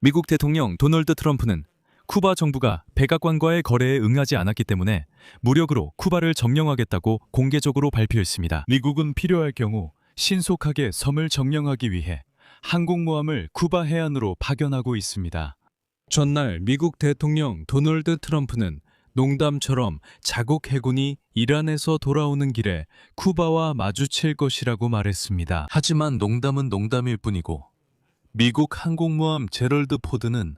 미국 대통령 도널드 트럼프는 쿠바 정부가 백악관과의 거래에 응하지 않았기 때문에 무력으로 쿠바를 점령하겠다고 공개적으로 발표했습니다. 미국은 필요할 경우 신속하게 섬을 점령하기 위해 항공모함을 쿠바 해안으로 파견하고 있습니다. 전날 미국 대통령 도널드 트럼프는 농담처럼 자국 해군이 이란에서 돌아오는 길에 쿠바와 마주칠 것이라고 말했습니다. 하지만 농담은 농담일 뿐이고 미국 항공모함 제럴드 포드는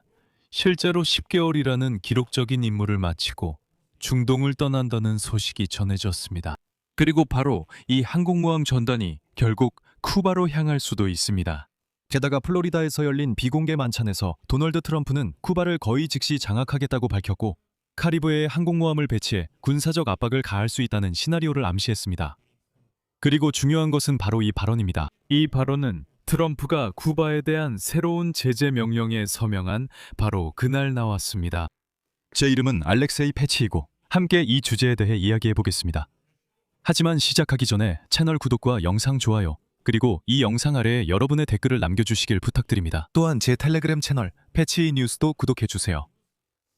실제로 10개월이라는 기록적인 임무를 마치고 중동을 떠난다는 소식이 전해졌습니다. 그리고 바로 이 항공모함 전단이 결국 쿠바로 향할 수도 있습니다. 게다가 플로리다에서 열린 비공개 만찬에서 도널드 트럼프는 쿠바를 거의 즉시 장악하겠다고 밝혔고 카리브해에 항공모함을 배치해 군사적 압박을 가할 수 있다는 시나리오를 암시했습니다. 그리고 중요한 것은 바로 이 발언입니다. 이 발언은 트럼프가 쿠바에 대한 새로운 제재 명령에 서명한 바로 그날 나왔습니다. 제 이름은 알렉세이 패치이고 함께 이 주제에 대해 이야기해 보겠습니다. 하지만 시작하기 전에 채널 구독과 영상 좋아요, 그리고 이 영상 아래에 여러분의 댓글을 남겨주시길 부탁드립니다. 또한 제 텔레그램 채널 패치이 뉴스도 구독해주세요.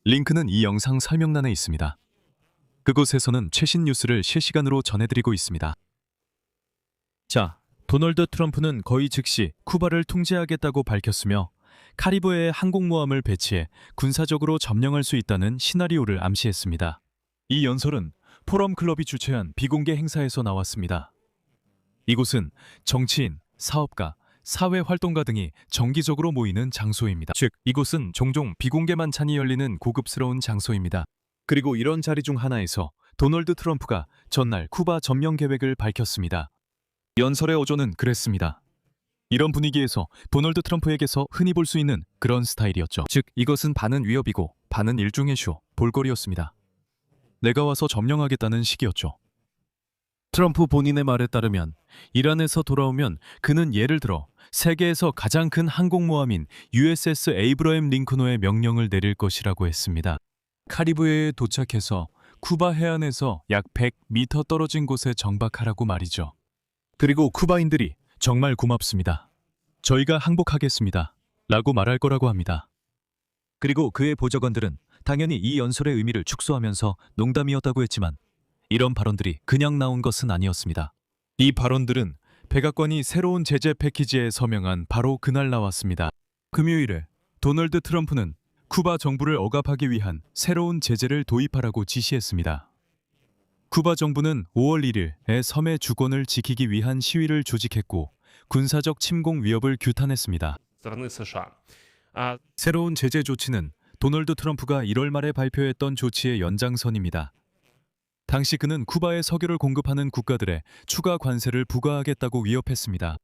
링크는 이 영상 설명란에 있습니다. 그곳에서는 최신 뉴스를 실시간으로 전해드리고 있습니다. 자, 도널드 트럼프는 거의 즉시 쿠바를 통제하겠다고 밝혔으며 카리브해에 항공모함을 배치해 군사적으로 점령할 수 있다는 시나리오를 암시했습니다. 이 연설은 포럼 클럽이 주최한 비공개 행사에서 나왔습니다. 이곳은 정치인, 사업가, 사회활동가 등이 정기적으로 모이는 장소입니다. 즉, 이곳은 종종 비공개 만찬이 열리는 고급스러운 장소입니다. 그리고 이런 자리 중 하나에서 도널드 트럼프가 전날 쿠바 점령 계획을 밝혔습니다. 연설의 어조는 그랬습니다. 이런 분위기에서 도널드 트럼프에게서 흔히 볼 수 있는 그런 스타일이었죠. 즉, 이것은 반은 위협이고 반은 일종의 쇼, 볼거리였습니다. 내가 와서 점령하겠다는 식이었죠. 트럼프 본인의 말에 따르면 이란에서 돌아오면 그는 예를 들어 세계에서 가장 큰 항공모함인 USS 에이브러햄 링컨호의 명령을 내릴 것이라고 했습니다. 카리브해에 도착해서 쿠바 해안에서 약 100m 떨어진 곳에 정박하라고 말이죠. 그리고 쿠바인들이 정말 고맙습니다. 저희가 항복하겠습니다. 라고 말할 거라고 합니다. 그리고 그의 보좌관들은 당연히 이 연설의 의미를 축소하면서 농담이었다고 했지만 이런 발언들이 그냥 나온 것은 아니었습니다. 이 발언들은 백악관이 새로운 제재 패키지에 서명한 바로 그날 나왔습니다. 금요일에 도널드 트럼프는 쿠바 정부를 억압하기 위한 새로운 제재를 도입하라고 지시했습니다. 쿠바 정부는 5월 1일에 섬의 주권을 지키기 위한 시위를 조직했고 군사적 침공 위협을 규탄했습니다. 새로운 제재 조치는 도널드 트럼프가 1월 말에 발표했던 조치의 연장선입니다. 당시 그는 쿠바에 석유를 공급하는 국가들에 추가 관세를 부과하겠다고 위협했습니다.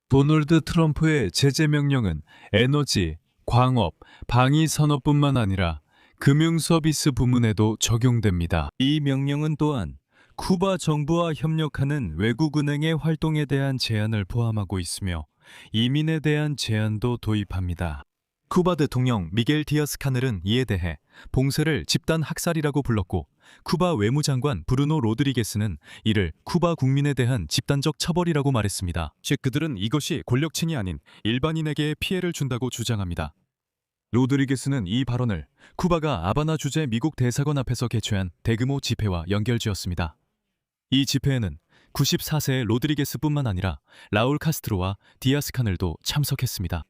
도널드 트럼프의 제재 명령은 에너지, 광업, 방위 산업뿐만 아니라 금융 서비스 부문에도 적용됩니다. 이 명령은 또한 쿠바 정부와 협력하는 외국은행의 활동에 대한 제한을 포함하고 있으며 이민에 대한 제한도 도입합니다. 쿠바 대통령 미겔 디아스 카넬은 이에 대해 봉쇄를 집단 학살이라고 불렀고 쿠바 외무장관 브루노 로드리게스는 이를 쿠바 국민에 대한 집단적 처벌이라고 말했습니다. 즉 그들은 이것이 권력층이 아닌 일반인에게 피해를 준다고 주장합니다. 로드리게스는 이 발언을 쿠바가 아바나 주재 미국 대사관 앞에서 개최한 대규모 집회와 연결지었습니다. 이 집회에는 94세의 로드리게스뿐만 아니라 라울 카스트로와 디아스 카넬도 참석했습니다.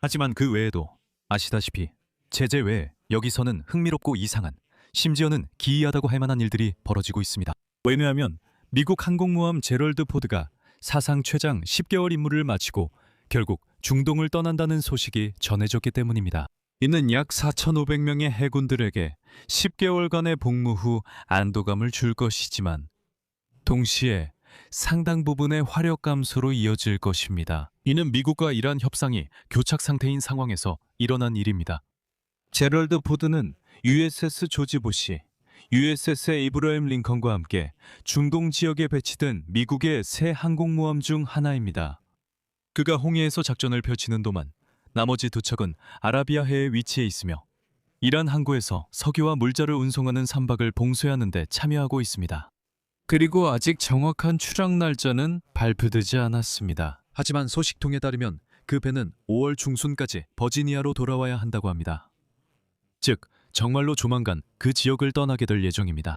하지만 그 외에도 아시다시피 제재 외에 여기서는 흥미롭고 이상한, 심지어는 기이하다고 할 만한 일들이 벌어지고 있습니다. 왜냐하면 미국 항공모함 제럴드 포드가 사상 최장 10개월 임무를 마치고 결국 중동을 떠난다는 소식이 전해졌기 때문입니다. 이는 약 4,500명의 해군들에게 10개월간의 복무 후 안도감을 줄 것이지만 동시에 상당 부분의 화력 감소로 이어질 것입니다. 이는 미국과 이란 협상이 교착 상태인 상황에서 일어난 일입니다. 제럴드 포드는 USS 조지 부시, USS 에이브러햄 링컨과 함께 중동 지역에 배치된 미국의 새 항공모함 중 하나입니다. 그가 홍해에서 작전을 펼치는 동안 나머지 두 척은 아라비아해에 위치해 있으며 이란 항구에서 석유와 물자를 운송하는 선박을 봉쇄하는 데 참여하고 있습니다. 그리고 아직 정확한 출항 날짜는 발표되지 않았습니다. 하지만 소식통에 따르면 그 배는 5월 중순까지 버지니아로 돌아와야 한다고 합니다. 즉, 정말로 조만간 그 지역을 떠나게 될 예정입니다.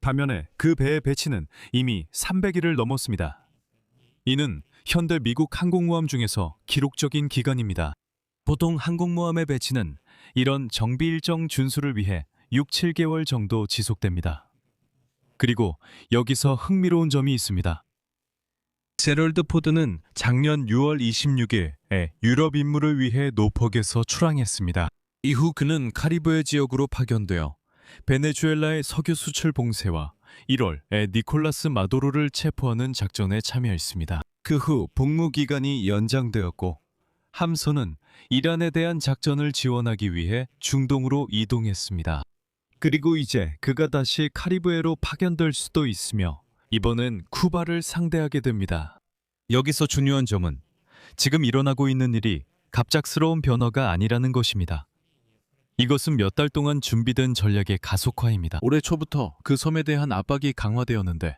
반면에 그 배의 배치는 이미 300일을 넘었습니다. 이는 현대 미국 항공모함 중에서 기록적인 기간입니다. 보통 항공모함의 배치는 이런 정비 일정 준수를 위해 6, 7개월 정도 지속됩니다. 그리고 여기서 흥미로운 점이 있습니다. 제럴드 포드는 작년 6월 26일에 유럽 임무를 위해 노폭에서 출항했습니다. 이후 그는 카리브해 지역으로 파견되어 베네수엘라의 석유 수출 봉쇄와 1월에 니콜라스 마두로를 체포하는 작전에 참여했습니다. 그 후 복무 기간이 연장되었고 함선은 이란에 대한 작전을 지원하기 위해 중동으로 이동했습니다. 그리고 이제 그가 다시 카리브해로 파견될 수도 있으며 이번엔 쿠바를 상대하게 됩니다. 여기서 중요한 점은 지금 일어나고 있는 일이 갑작스러운 변화가 아니라는 것입니다. 이것은 몇 달 동안 준비된 전략의 가속화입니다. 올해 초부터 그 섬에 대한 압박이 강화되었는데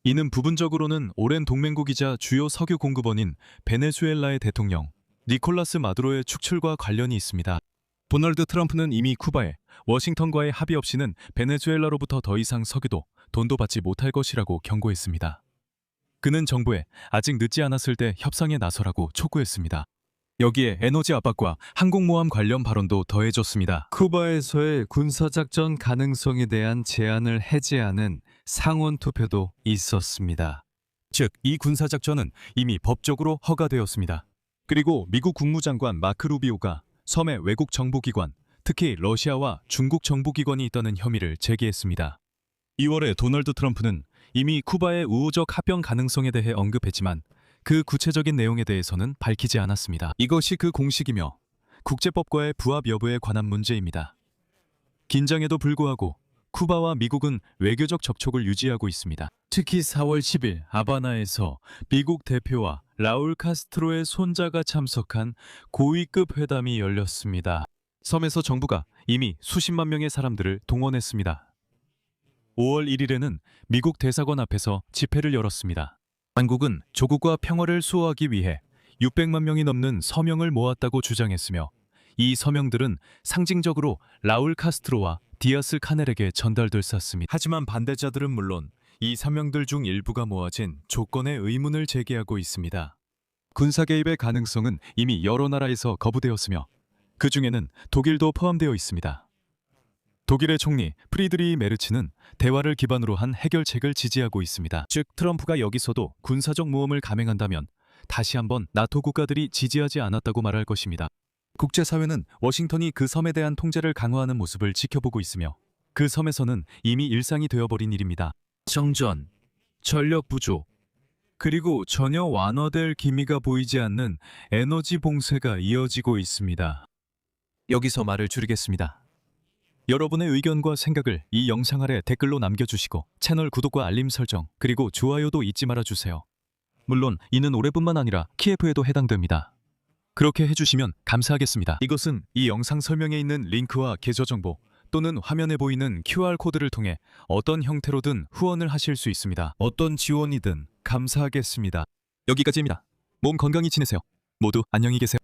이는 부분적으로는 오랜 동맹국이자 주요 석유 공급원인 베네수엘라의 대통령 니콜라스 마두로의 축출과 관련이 있습니다. 도널드 트럼프는 이미 쿠바에 워싱턴과의 합의 없이는 베네수엘라로부터 더 이상 석유도 돈도 받지 못할 것이라고 경고했습니다. 그는 정부에 아직 늦지 않았을 때 협상에 나서라고 촉구했습니다. 여기에 에너지 압박과 항공모함 관련 발언도 더해졌습니다. 쿠바에서의 군사작전 가능성에 대한 제안을 해제하는 상원 투표도 있었습니다. 즉, 이 군사작전은 이미 법적으로 허가되었습니다. 그리고 미국 국무장관 마크 루비오가 섬의 외국 정보기관, 특히 러시아와 중국 정보기관이 있다는 혐의를 제기했습니다. 2월에 도널드 트럼프는 이미 쿠바의 우호적 합병 가능성에 대해 언급했지만 그 구체적인 내용에 대해서는 밝히지 않았습니다. 이것이 그 공식이며 국제법과의 부합 여부에 관한 문제입니다. 긴장에도 불구하고 쿠바와 미국은 외교적 접촉을 유지하고 있습니다. 특히 4월 10일 하바나에서 미국 대표와 라울 카스트로의 손자가 참석한 고위급 회담이 열렸습니다. 섬에서 정부가 이미 수십만 명의 사람들을 동원했습니다. 5월 1일에는 미국 대사관 앞에서 집회를 열었습니다. 한국은 조국과 평화를 수호하기 위해 600만 명이 넘는 서명을 모았다고 주장했으며 이 서명들은 상징적으로 라울 카스트로와 디아스 카넬에게 전달됐었습니다. 하지만 반대자들은 물론 이 서명들 중 일부가 모아진 조건에 의문을 제기하고 있습니다. 군사 개입의 가능성은 이미 여러 나라에서 거부되었으며 그 중에는 독일도 포함되어 있습니다. 독일의 총리 프리드리히 메르츠는 대화를 기반으로 한 해결책을 지지하고 있습니다. 즉, 트럼프가 여기서도 군사적 모험을 감행한다면 다시 한번 나토 국가들이 지지하지 않았다고 말할 것입니다. 국제사회는 워싱턴이 그 섬에 대한 통제를 강화하는 모습을 지켜보고 있으며 그 섬에서는 이미 일상이 되어버린 일입니다. 정전, 전력 부족, 그리고 전혀 완화될 기미가 보이지 않는 에너지 봉쇄가 이어지고 있습니다. 여기서 말을 줄이겠습니다. 여러분의 의견과 생각을 이 영상 아래 댓글로 남겨주시고 채널 구독과 알림 설정 그리고 좋아요도 잊지 말아주세요. 물론 이는 올해뿐만 아니라 키예프에도 해당됩니다. 그렇게 해주시면 감사하겠습니다. 이것은 이 영상 설명에 있는 링크와 계좌 정보 또는 화면에 보이는 QR코드를 통해 어떤 형태로든 후원을 하실 수 있습니다. 어떤 지원이든 감사하겠습니다. 여기까지입니다. 몸 건강히 지내세요. 모두 안녕히 계세요.